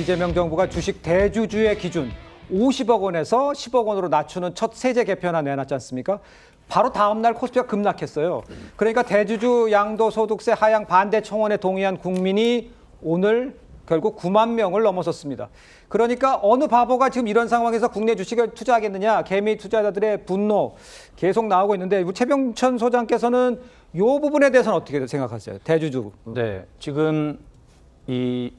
이재명 정부가 주식 대주주의 기준 50억 원에서 10억 원으로 낮추는 첫 세제 개편안 내놨지 않습니까? 바로 다음 날 코스피가 급락했어요. 그러니까 대주주 양도소득세 하향 반대 청원에 동의한 국민이 오늘 결국 9만 명을 넘어섰습니다. 그러니까 어느 바보가 지금 이런 상황에서 국내 주식을 투자하겠느냐, 개미 투자자들의 분노 계속 나오고 있는데 우리 최병천 소장께서는 이 부분에 대해서는 어떻게 생각하세요? 대주주. 네, 지금 이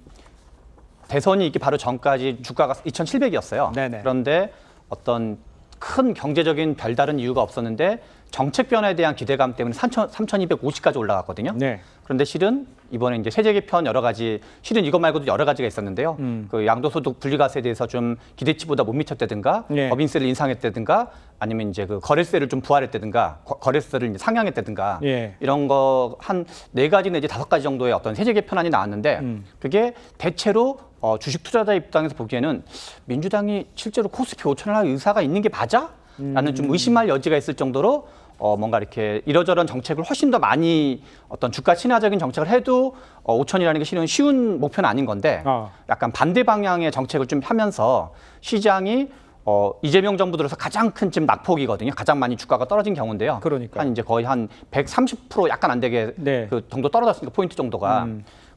대선이 있기 바로 전까지 주가가 2,700이었어요. 네네. 그런데 어떤 큰 경제적인 별다른 이유가 없었는데 정책 변화에 대한 기대감 때문에 3,250까지 올라갔거든요. 네. 그런데 실은 이번에 이제 세제 개편 여러 가지, 실은 이것 말고도 여러 가지가 있었는데요. 그 양도소득 분리과세에 대해서 좀 기대치보다 못 미쳤다든가, 네. 법인세를 인상했다든가, 아니면 이제 그 거래세를 좀 부활했다든가, 거래세를 이제 상향했다든가, 예. 이런 거 한 4가지 내지 5가지 정도의 어떤 세제 개편안이 나왔는데 그게 대체로 주식 투자자 입장에서 보기에는 민주당이 실제로 코스피 5천을 할 의사가 있는 게 맞아? 라는 좀 의심할 여지가 있을 정도로 뭔가 이렇게 이러저런 정책을 훨씬 더 많이 어떤 주가 친화적인 정책을 해도 5천이라는 게 실은 쉬운 목표는 아닌 건데 약간 반대 방향의 정책을 좀 하면서 시장이 이재명 정부 들어서 가장 큰 지금 낙폭이거든요. 가장 많이 주가가 떨어진 경우인데요. 그러니까. 한 이제 거의 한 130% 약간 안 되게 네. 그 정도 떨어졌으니까 포인트 정도가.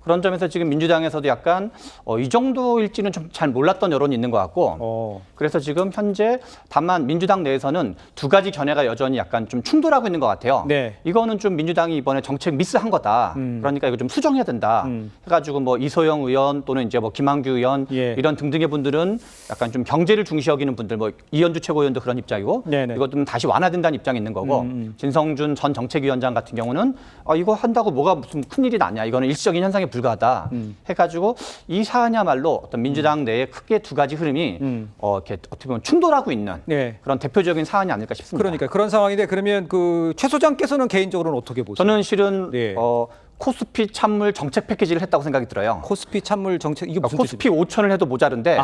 그런 점에서 지금 민주당에서도 약간 이 정도일지는 좀 잘 몰랐던 여론이 있는 것 같고 그래서 지금 현재 다만 민주당 내에서는 2가지 견해가 여전히 약간 좀 충돌하고 있는 것 같아요. 네. 이거는 좀 민주당이 이번에 정책 미스한 거다. 그러니까 이거 좀 수정해야 된다. 해가지고 뭐 이소영 의원 또는 이제 뭐 김한규 의원 예. 이런 등등의 분들은 약간 좀 경제를 중시 여기는 분들 뭐 이현주 최고위원도 그런 입장이고 네네. 이거 좀 다시 완화된다는 입장이 있는 거고 진성준 전 정책위원장 같은 경우는 이거 한다고 뭐가 무슨 큰일이 나냐. 이거는 일시적인 현상에 불과하다 해가지고 이 사안이야말로 어떤 민주당 내에 크게 2가지 흐름이 이렇게 어떻게 보면 충돌하고 있는 네. 그런 대표적인 사안이 아닐까 싶습니다. 그러니까 그런 상황인데 그러면 그 최 소장께서는 개인적으로는 어떻게 보세요? 저는 실은 네. 코스피 찬물 정책 패키지를 했다고 생각이 들어요. 코스피 찬물 정책 이게 무슨 코스피 5천을 해도 모자른데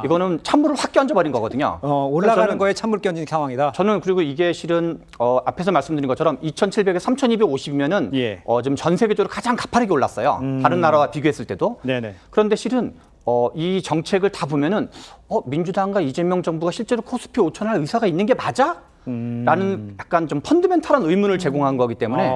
이거는 찬물을 확 끼얹어버린 거거든요. 올라가는 저는 거에 찬물 끼얹은 상황이다. 저는 그리고 이게 실은 앞에서 말씀드린 것처럼 2,700에 3,250이면은 예. 지금 전 세계적으로 가장 가파르게 올랐어요. 다른 나라와 비교했을 때도. 네네. 그런데 실은 이 정책을 다 보면은 민주당과 이재명 정부가 실제로 코스피 5천 할 의사가 있는 게 맞아? 라는 약간 좀 펀드멘탈한 의문을 제공한 거기 때문에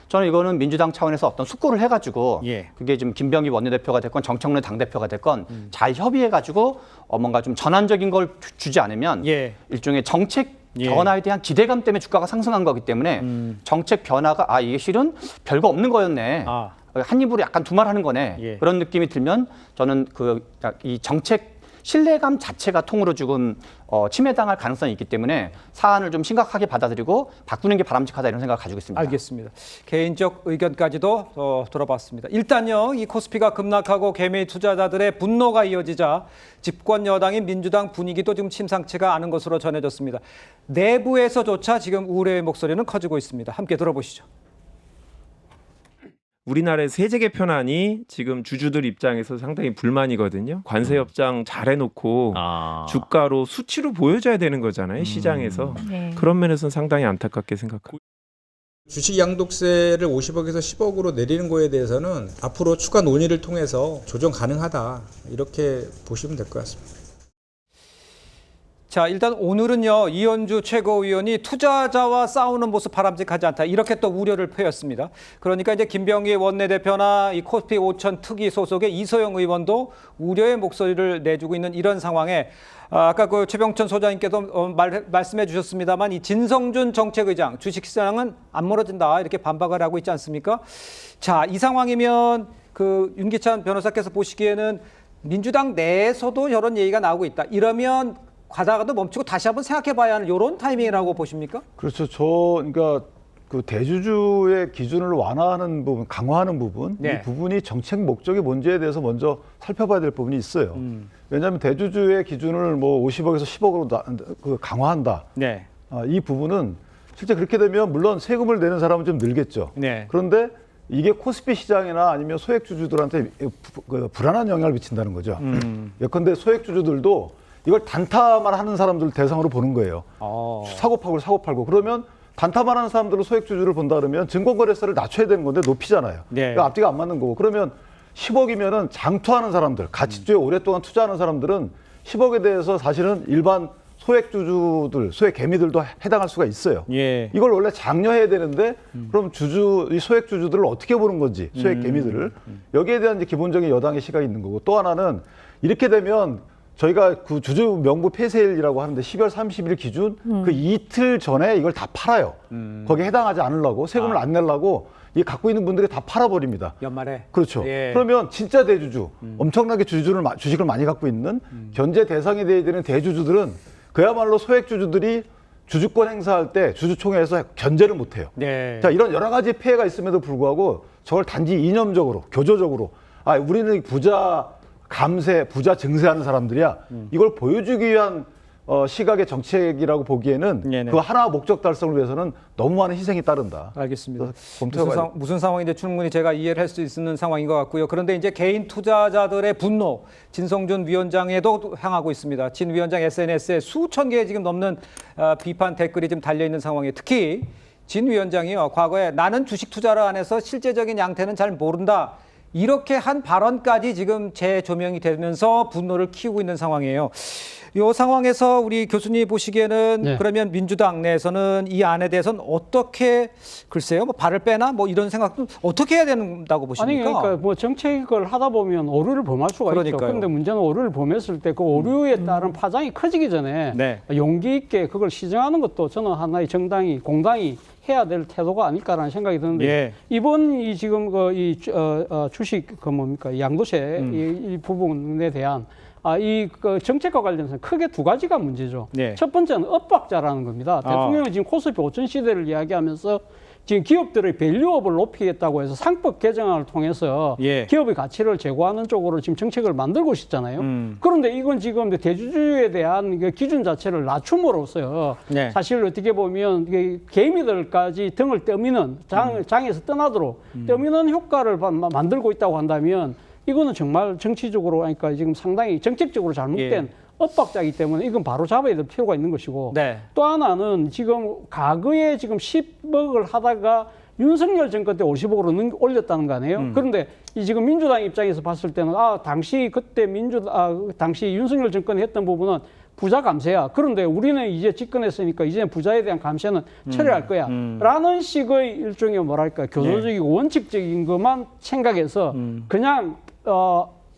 저는 이거는 민주당 차원에서 어떤 숙고를 해가지고 예. 그게 지금 김병기 원내대표가 됐건 정청래 당대표가 됐건 잘 협의해가지고 뭔가 좀 전환적인 걸 주지 않으면 예. 일종의 정책 예. 변화에 대한 기대감 때문에 주가가 상승한 거기 때문에 정책 변화가 이게 실은 별거 없는 거였네. 한 입으로 약간 두말하는 거네. 예. 그런 느낌이 들면 저는 이 정책 신뢰감 자체가 통으로 지금 침해당할 가능성이 있기 때문에 사안을 좀 심각하게 받아들이고 바꾸는 게 바람직하다 이런 생각을 가지고 있습니다. 알겠습니다. 개인적 의견까지도 들어봤습니다. 일단요, 이 코스피가 급락하고 개미 투자자들의 분노가 이어지자 집권 여당인 민주당 분위기도 지금 심상치가 않은 것으로 전해졌습니다. 내부에서조차 지금 우려의 목소리는 커지고 있습니다. 함께 들어보시죠. 우리나라의 세제 개편안이 지금 주주들 입장에서 상당히 불만이거든요. 관세 협상 잘 해놓고 주가로 수치로 보여줘야 되는 거잖아요. 시장에서. 네. 그런 면에서는 상당히 안타깝게 생각합니다. 주식 양도세를 50억에서 10억으로 내리는 거에 대해서는 앞으로 추가 논의를 통해서 조정 가능하다 이렇게 보시면 될 것 같습니다. 자, 일단 오늘은요, 이현주 최고위원이 투자자와 싸우는 모습 바람직하지 않다. 이렇게 또 우려를 표했습니다. 그러니까 이제 김병기 원내대표나 이 코스피 5천 특위 소속의 이소영 의원도 우려의 목소리를 내주고 있는 이런 상황에 아까 그 최병천 소장님께도 말씀해 주셨습니다만 이 진성준 정책의장 주식시장은 안 멀어진다 이렇게 반박을 하고 있지 않습니까? 자, 이 상황이면 그 윤기찬 변호사께서 보시기에는 민주당 내에서도 이런 얘기가 나오고 있다. 이러면 가다가도 멈추고 다시 한번 생각해봐야 하는 이런 타이밍이라고 보십니까? 그렇죠. 그러니까 그 대주주의 기준을 완화하는 부분, 강화하는 부분, 네. 이 부분이 정책 목적이 뭔지에 대해서 먼저 살펴봐야 될 부분이 있어요. 왜냐하면 대주주의 기준을 뭐 50억에서 10억으로 강화한다. 네. 이 부분은 실제 그렇게 되면 물론 세금을 내는 사람은 좀 늘겠죠. 네. 그런데 이게 코스피 시장이나 아니면 소액주주들한테 불안한 영향을 미친다는 거죠. 예컨대 소액주주들도 이걸 단타만 하는 사람들 대상으로 보는 거예요. 사고 팔고 그러면 단타만 하는 사람들로 소액주주를 본다 그러면 증권거래세를 낮춰야 되는 건데 높이잖아요. 네. 그러니까 앞뒤가 안 맞는 거고 그러면 10억이면은 장투하는 사람들, 가치주에 오랫동안 투자하는 사람들은 10억에 대해서 사실은 일반 소액주주들, 소액개미들도 해당할 수가 있어요. 예. 이걸 원래 장려해야 되는데 그럼 이 소액주주들을 어떻게 보는 건지, 소액개미들을 여기에 대한 이제 기본적인 여당의 시각이 있는 거고, 또 하나는 이렇게 되면 저희가 그 주주 명부 폐쇄일이라고 하는데 12월 30일 기준 그 이틀 전에 이걸 다 팔아요. 거기에 해당하지 않으려고 세금을 안 내려고 이 갖고 있는 분들이 다 팔아버립니다. 연말에. 그렇죠. 예. 그러면 진짜 대주주, 엄청나게 주식을 많이 갖고 있는 견제 대상이 돼야 되는 대주주들은 그야말로 소액주주들이 주주권 행사할 때 주주총회에서 견제를 못해요. 네. 자, 이런 여러 가지 폐해가 있음에도 불구하고 저걸 단지 이념적으로, 교조적으로 우리는 부자 감세, 부자 증세하는 사람들이야. 이걸 보여주기 위한 시각의 정책이라고 보기에는 네네. 그 하나 목적 달성을 위해서는 너무 많은 희생이 따른다. 알겠습니다. 검토해봐야 무슨 상황인데 충분히 제가 이해를 할 수 있는 상황인 것 같고요. 그런데 이제 개인 투자자들의 분노, 진성준 위원장에도 향하고 있습니다. 진 위원장 SNS에 수천 개 지금 넘는 비판 댓글이 지금 달려 있는 상황이에요. 특히 진 위원장이요, 과거에 나는 주식 투자를 안 해서 실제적인 양태는 잘 모른다, 이렇게 한 발언까지 지금 재조명이 되면서 분노를 키우고 있는 상황이에요. 이 상황에서 우리 교수님 보시기에는 네. 그러면 민주당 내에서는 이 안에 대해서는 어떻게, 글쎄요, 뭐 발을 빼나 뭐 이런 생각도 어떻게 해야 된다고 보십니까? 아니 그러니까 뭐 정책을 하다 보면 오류를 범할 수가 있죠. 그러니까요. 그런데 문제는 오류를 범했을 때 그 오류에 따른 파장이 커지기 전에 네. 용기 있게 그걸 시정하는 것도 저는 하나의 정당이, 공당이 해야 될 태도가 아닐까라는 생각이 드는데, 예. 이번 이 지금 주식 그 뭡니까 이 양도세 이 부분에 대한 이 정책과 관련해서 크게 두 가지가 문제죠. 네. 첫 번째는 엇박자라는 겁니다. 대통령은 지금 코스피 5천 시대를 이야기하면서 지금 기업들의 밸류업을 높이겠다고 해서 상법 개정안을 통해서 예. 기업의 가치를 제고하는 쪽으로 지금 정책을 만들고 있잖아요. 그런데 이건 지금 대주주에 대한 그 기준 자체를 낮춤으로써 네. 사실 어떻게 보면 이게 개미들까지 등을 떠미는 장에서 떠나도록 떠미는 효과를 만들고 있다고 한다면 이거는 정말 정치적으로, 그러니까 지금 상당히 정책적으로 잘못된 예. 엇박자이기 때문에 이건 바로 잡아야 될 필요가 있는 것이고, 네. 또 하나는 지금 과거에 지금 10억을 하다가 윤석열 정권 때 50억으로 올렸다는 거 아니에요? 그런데 이 지금 민주당 입장에서 봤을 때는 당시 그때 당시 윤석열 정권이 했던 부분은 부자 감세야. 그런데 우리는 이제 집권했으니까 이제 부자에 대한 감세는 처리할 거야. 라는 식의 일종의 뭐랄까 교조적이고 원칙적인 것만 생각해서 그냥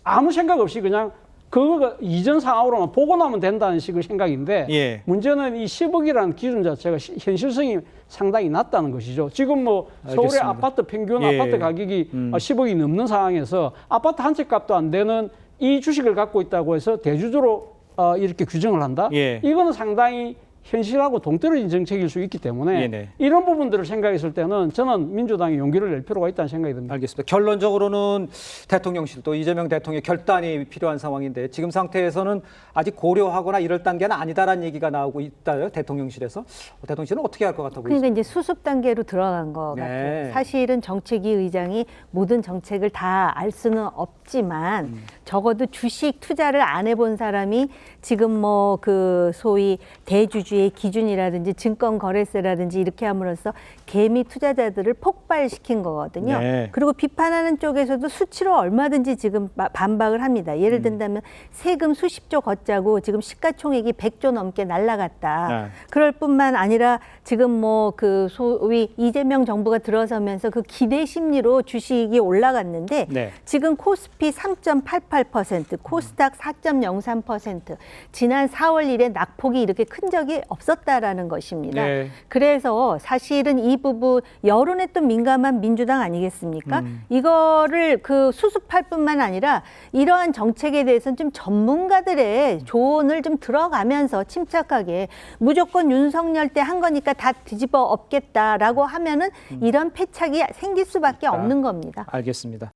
아무 생각 없이 그냥 그거 이전 상황으로만 보고 나면 된다는 식의 생각인데, 예. 문제는 이 10억이라는 기준 자체가 현실성이 상당히 낮다는 것이죠. 지금 뭐 서울의 알겠습니다. 아파트 평균 예. 아파트 가격이 10억이 넘는 상황에서 아파트 한 채 값도 안 되는 이 주식을 갖고 있다고 해서 대주주로 이렇게 규정을 한다? 예. 이거는 상당히 현실하고 동떨어진 정책일 수 있기 때문에 네네. 이런 부분들을 생각했을 때는 저는 민주당이 용기를 낼 필요가 있다는 생각이 듭니다. 알겠습니다. 결론적으로는 대통령실 또 이재명 대통령의 결단이 필요한 상황인데, 지금 상태에서는 아직 고려하거나 이럴 단계는 아니다라는 얘기가 나오고 있다요, 대통령실에서. 대통령실은 어떻게 할 것 같아 보이세요? 그러니까 이제 수습 단계로 들어간 것 네. 같아요. 사실은 정책위 의장이 모든 정책을 다 알 수는 없지만 적어도 주식 투자를 안 해본 사람이 지금 뭐 그 소위 대주주의 기준이라든지 증권거래세라든지 이렇게 함으로써 개미 투자자들을 폭발시킨 거거든요. 네. 그리고 비판하는 쪽에서도 수치로 얼마든지 지금 반박을 합니다. 예를 든다면 세금 수십조 걷자고 지금 시가총액이 100조 넘게 날라갔다. 네. 그럴 뿐만 아니라 지금 뭐 그 소위 이재명 정부가 들어서면서 그 기대 심리로 주식이 올라갔는데 네. 지금 코스피 3.88%, 코스닥 4.03%, 지난 4월 1에 낙폭이 이렇게 큰 적이 없었다라는 것입니다. 네. 그래서 사실은 이 부분 여론에 또 민감한 민주당 아니겠습니까? 이거를 그 수습할 뿐만 아니라 이러한 정책에 대해서는 좀 전문가들의 조언을 좀 들어가면서 침착하게 무조건 윤석열 때 한 거니까 다 뒤집어 엎겠다라고 하면은 이런 패착이 생길 수밖에 없는 겁니다. 알겠습니다.